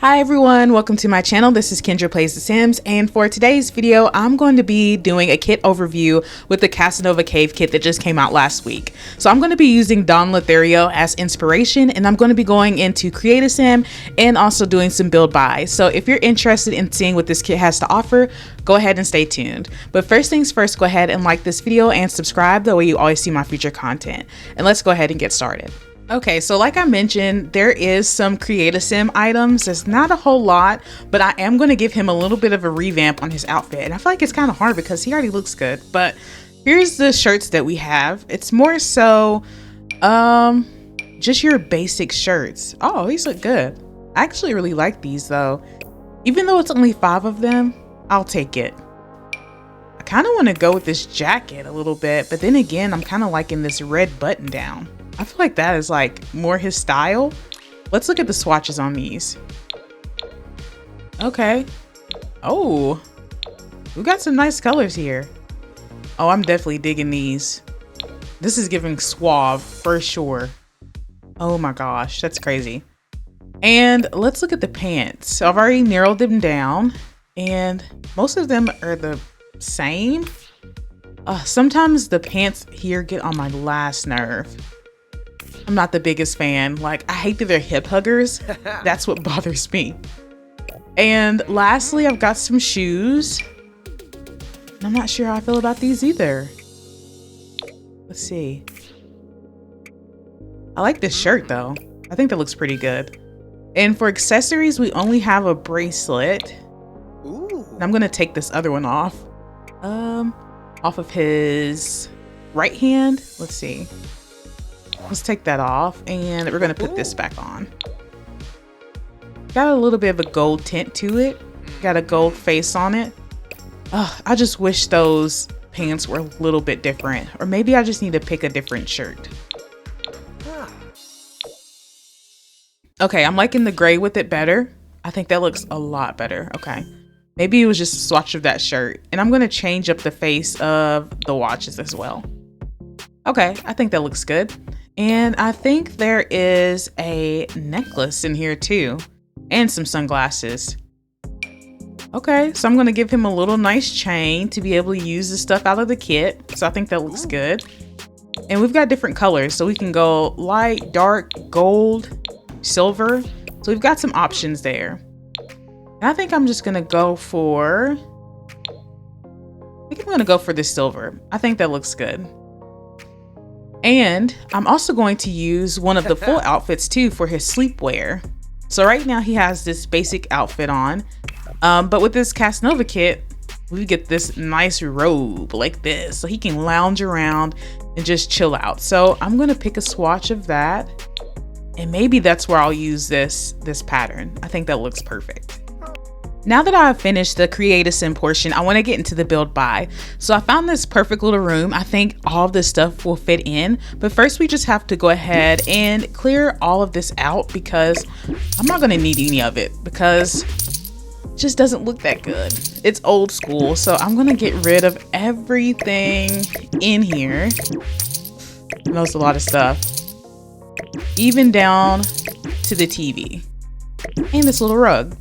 Hi everyone, welcome to my channel. This is Kendra Plays The Sims, and for today's video, I'm going to be doing a kit overview with the Casanova cave kit that just came out last week. So I'm going to be using Don Lothario as inspiration, and I'm going to be going into Create a Sim and also doing some build buys. So if you're interested in seeing what this kit has to offer, go ahead and stay tuned. But first things first, go ahead and like this video and subscribe, that way you always see my future content. And let's go ahead and get started. Okay, so like I mentioned, there is some Create a Sim items. There's not a whole lot, but I am going to give him a little bit of a revamp on his outfit. And I feel like it's kind of hard because he already looks good. But here's the shirts that we have. It's more so just your basic shirts. Oh, these look good. I actually really like these though. Even though it's only 5 of them, I'll take it. I kind of want to go with this jacket a little bit, but then again, I'm kind of liking this red button down. I feel like that is like more his style. Let's look at the swatches on these. Okay. Oh, we got some nice colors here. Oh, I'm definitely digging these. This is giving suave for sure. Oh my gosh, that's crazy. And let's look at the pants. So I've already narrowed them down and most of them are the same. Sometimes the pants here get on my last nerve. I'm not the biggest fan. Like, I hate that they're hip huggers. That's what bothers me. And lastly, I've got some shoes. I'm not sure how I feel about these either. Let's see. I like this shirt though. I think that looks pretty good. And for accessories, we only have a bracelet. Ooh. And I'm gonna take this other one off. Off of his right hand. Let's see. Let's take that off and we're gonna put this back on. Got a little bit of a gold tint to it. Got a gold face on it. I just wish those pants were a little bit different. Or maybe I just need to pick a different shirt. Okay, I'm liking the gray with it better. I think that looks a lot better. Okay. Maybe it was just a swatch of that shirt. And I'm gonna change up the face of the watches as well. Okay, I think that looks good. And I think there is a necklace in here too, and some sunglasses. Okay, so I'm gonna give him a little nice chain to be able to use the stuff out of the kit. So I think that looks good. And we've got different colors, so we can go light, dark, gold, silver. So we've got some options there. And I think I'm just gonna go for, this silver. I think that looks good. And I'm also going to use one of the full outfits too for his sleepwear. So right now he has this basic outfit on, but with this Casanova kit, we get this nice robe like this, so he can lounge around and just chill out. So I'm gonna pick a swatch of that, and maybe that's where I'll use this pattern. I think that looks perfect. Now that I've finished the Create a Sim portion, I want to get into the build buy. So I found this perfect little room. I think all of this stuff will fit in, but first we just have to go ahead and clear all of this out because I'm not going to need any of it because it just doesn't look that good. It's old school, so I'm going to get rid of everything in here. And that's a lot of stuff, even down to the TV and this little rug.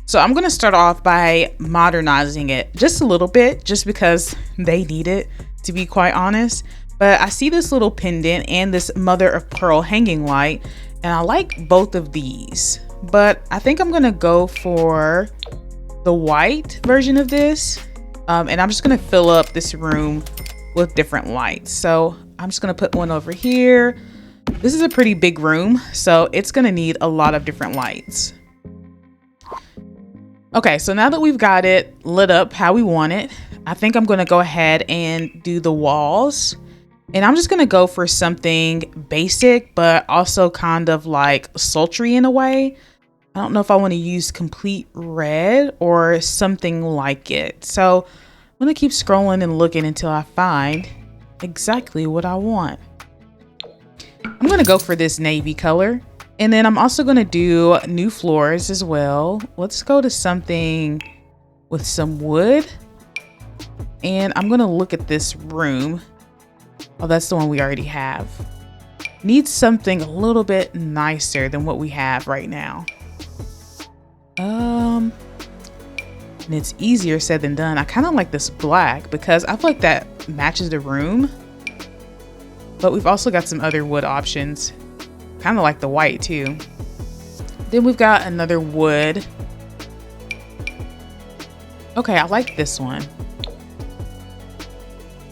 So I'm gonna start off by modernizing it just a little bit, just because they need it, to be quite honest. But I see this little pendant and this mother of pearl hanging light, and I like both of these. But I think I'm gonna go for the white version of this. And I'm just gonna fill up this room with different lights. So I'm just gonna put one over here. This is a pretty big room, so it's gonna need a lot of different lights. Okay, so now that we've got it lit up how we want it, I think I'm gonna go ahead and do the walls. And I'm just gonna go for something basic, but also kind of like sultry in a way. I don't know if I wanna use complete red or something like it. So I'm gonna keep scrolling and looking until I find exactly what I want. I'm gonna go for this navy color. And then I'm also gonna do new floors as well. Let's go to something with some wood. And I'm gonna look at this room. Oh, that's the one we already have. Needs something a little bit nicer than what we have right now. And it's easier said than done. I kind of like this black because I feel like that matches the room. But we've also got some other wood options. Kind of like the white too. Then we've got another wood. Okay, I like this one.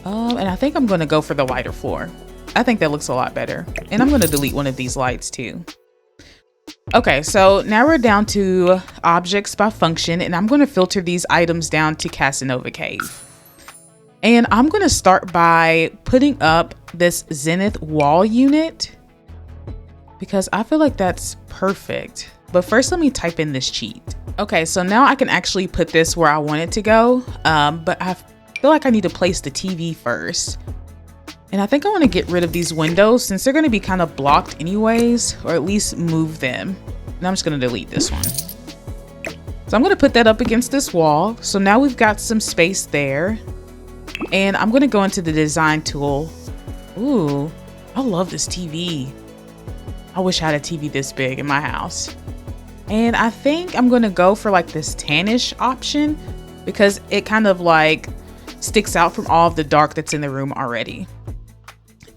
And I think I'm gonna go for the lighter floor. I think that looks a lot better. And I'm gonna delete one of these lights too. Okay, so now we're down to objects by function, and I'm gonna filter these items down to Casanova Cave. And I'm gonna start by putting up this Zenith wall unit because I feel like that's perfect. But first, let me type in this cheat. Okay, so now I can actually put this where I want it to go, but I feel like I need to place the TV first. And I think I want to get rid of these windows since they're going to be kind of blocked anyways, or at least move them. And I'm just going to delete this one. So I'm going to put that up against this wall. So now we've got some space there. And I'm going to go into the design tool. Ooh, I love this TV. I wish I had a TV this big in my house. And I think I'm going to go for like this tannish option because it kind of like sticks out from all of the dark that's in the room already.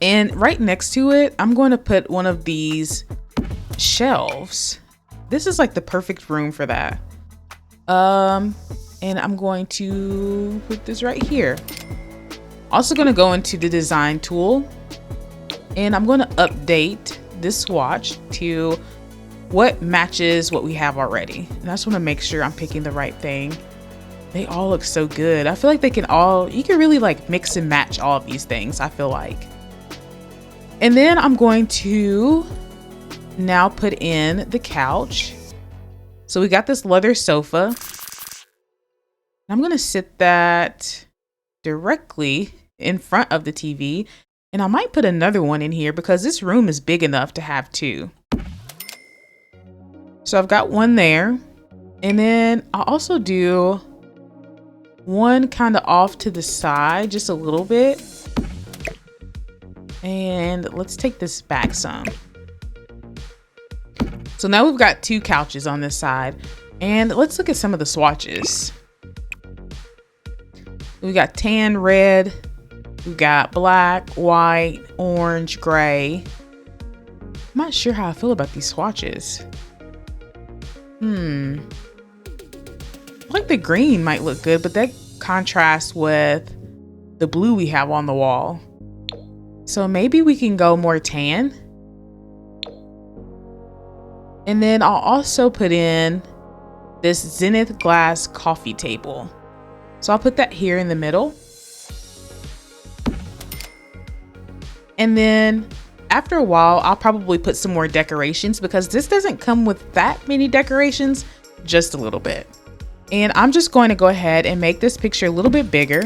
And right next to it, I'm going to put one of these shelves. This is like the perfect room for that. And I'm going to put this right here. Also going to go into the design tool and I'm going to update this swatch to what matches what we have already. And I just want to make sure I'm picking the right thing. They all look so good. I feel like they can all, you can really like mix and match all of these things, I feel like. And then I'm going to now put in the couch. So we got this leather sofa. I'm going to sit that directly in front of the TV. And I might put another one in here because this room is big enough to have two. So I've got one there. And then I'll also do one kind of off to the side, just a little bit. And let's take this back some. So now we've got two couches on this side. And let's look at some of the swatches. We got tan, red. We got black, white, orange, gray. I'm not sure how I feel about these swatches. I like the green might look good, but that contrasts with the blue we have on the wall. So maybe we can go more tan. And then I'll also put in this Zenith glass coffee table. So I'll put that here in the middle. And then after a while, I'll probably put some more decorations because this doesn't come with that many decorations, just a little bit. And I'm just going to go ahead and make this picture a little bit bigger.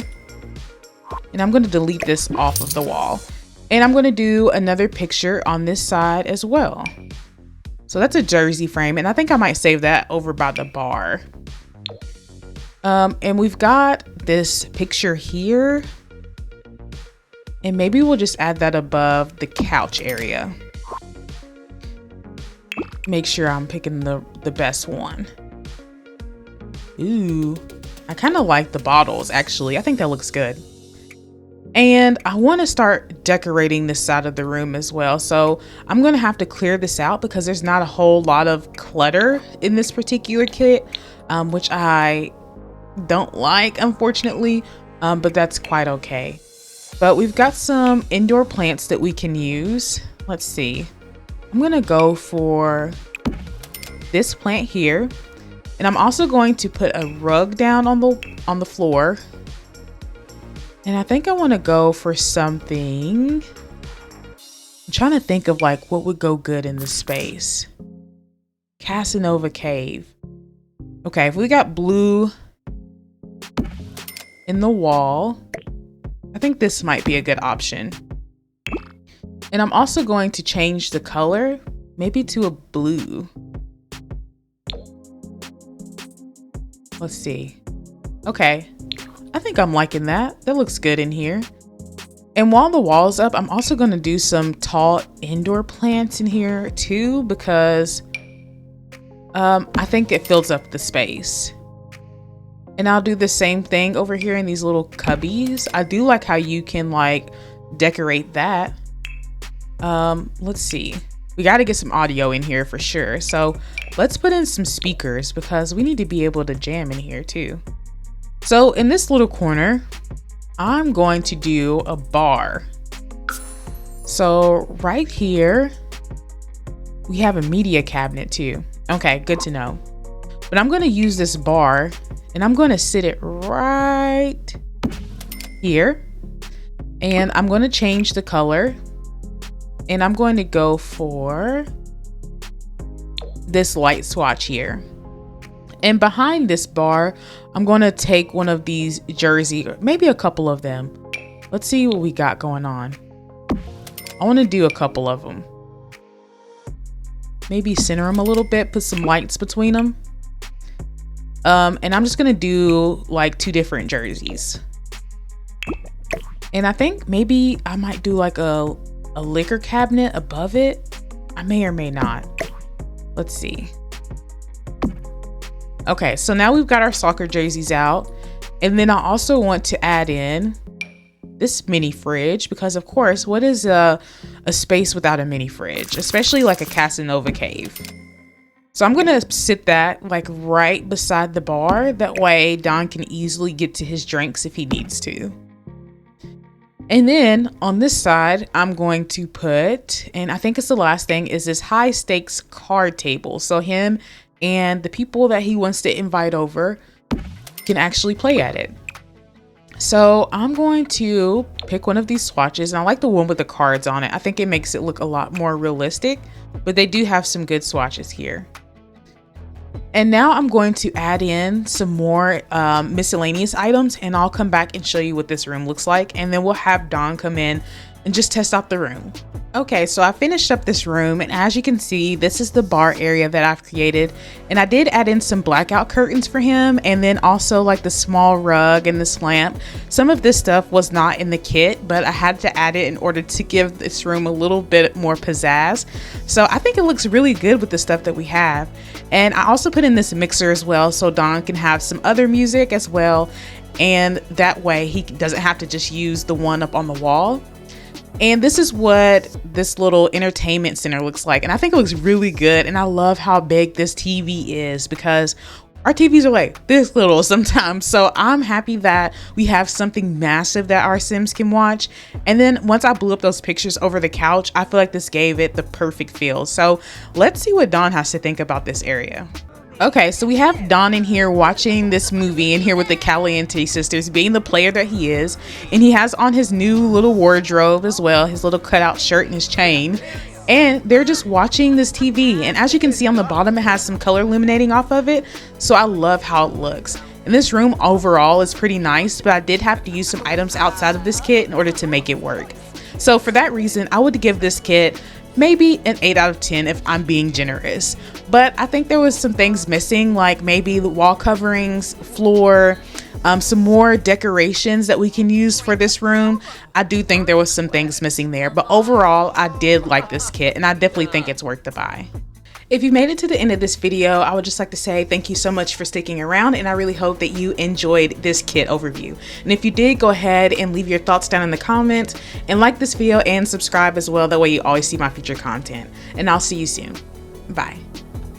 And I'm going to delete this off of the wall. And I'm going to do another picture on this side as well. So that's a jersey frame. And I think I might save that over by the bar. And we've got this picture here. And maybe we'll just add that above the couch area. Make sure I'm picking the best one. Ooh, I kind of like the bottles actually. I think that looks good. And I want to start decorating this side of the room as well. So I'm going to have to clear this out because there's not a whole lot of clutter in this particular kit, which I don't like, unfortunately, but that's quite okay. But we've got some indoor plants that we can use. Let's see. I'm going to go for this plant here. And I'm also going to put a rug down on the floor. And I think I want to go for something. I'm trying to think of like what would go good in this space. Casanova Cave. Okay, if we got blue in the wall, I think this might be a good option. And I'm also going to change the color, maybe to a blue. Let's see. Okay. I think I'm liking that. That looks good in here. And while the wall's up, I'm also going to do some tall indoor plants in here too, because I think it fills up the space. And I'll do the same thing over here in these little cubbies. I do like how you can like decorate that. Let's see. We got to get some audio in here for sure. So let's put in some speakers because we need to be able to jam in here too. So in this little corner, I'm going to do a bar. So right here, we have a media cabinet too. Okay, good to know. But I'm going to use this bar and I'm going to sit it right here. And I'm going to change the color. And I'm going to go for this light swatch here. And behind this bar, I'm going to take one of these jerseys, maybe a couple of them. Let's see what we got going on. I want to do a couple of them. Maybe center them a little bit, put some lights between them. And I'm just going to do like 2 different jerseys. And I think maybe I might do like a liquor cabinet above it. I may or may not. Let's see. Okay, so now we've got our soccer jerseys out. And then I also want to add in this mini fridge because of course, what is a space without a mini fridge, especially like a Casanova cave. So I'm gonna sit that like right beside the bar. That way Don can easily get to his drinks if he needs to. And then on this side, I'm going to put, and I think it's the last thing, is this high stakes card table. So him and the people that he wants to invite over can actually play at it. So I'm going to pick one of these swatches, and I like the one with the cards on it. I think it makes it look a lot more realistic, but they do have some good swatches here. And now I'm going to add in some more miscellaneous items, and I'll come back and show you what this room looks like. And then we'll have Don come in and just test out the room. Okay, so I finished up this room, and as you can see, this is the bar area that I've created. And I did add in some blackout curtains for him, and then also like the small rug and this lamp. Some of this stuff was not in the kit, but I had to add it in order to give this room a little bit more pizzazz. So I think it looks really good with the stuff that we have. And I also put in this mixer as well, so Don can have some other music as well. And that way he doesn't have to just use the one up on the wall. And this is what this little entertainment center looks like. And I think it looks really good. And I love how big this TV is because our TVs are like this little sometimes. So I'm happy that we have something massive that our Sims can watch. And then once I blew up those pictures over the couch, I feel like this gave it the perfect feel. So let's see what Don has to think about this area. Okay, so we have Don in here watching this movie in here with the Caliente sisters, being the player that he is. And he has on his new little wardrobe as well, his little cutout shirt and his chain. And they're just watching this TV. And as you can see on the bottom, it has some color illuminating off of it. So I love how it looks. And this room overall is pretty nice, but I did have to use some items outside of this kit in order to make it work. So for that reason, I would give this kit maybe an 8 out of 10 if I'm being generous. But I think there was some things missing, like maybe the wall coverings, floor, some more decorations that we can use for this room. I do think there was some things missing there, but overall I did like this kit and I definitely think it's worth the buy. If you made it to the end of this video, I would just like to say thank you so much for sticking around, and I really hope that you enjoyed this kit overview. And if you did, go ahead and leave your thoughts down in the comments and like this video and subscribe as well. That way you always see my future content. And I'll see you soon. Bye.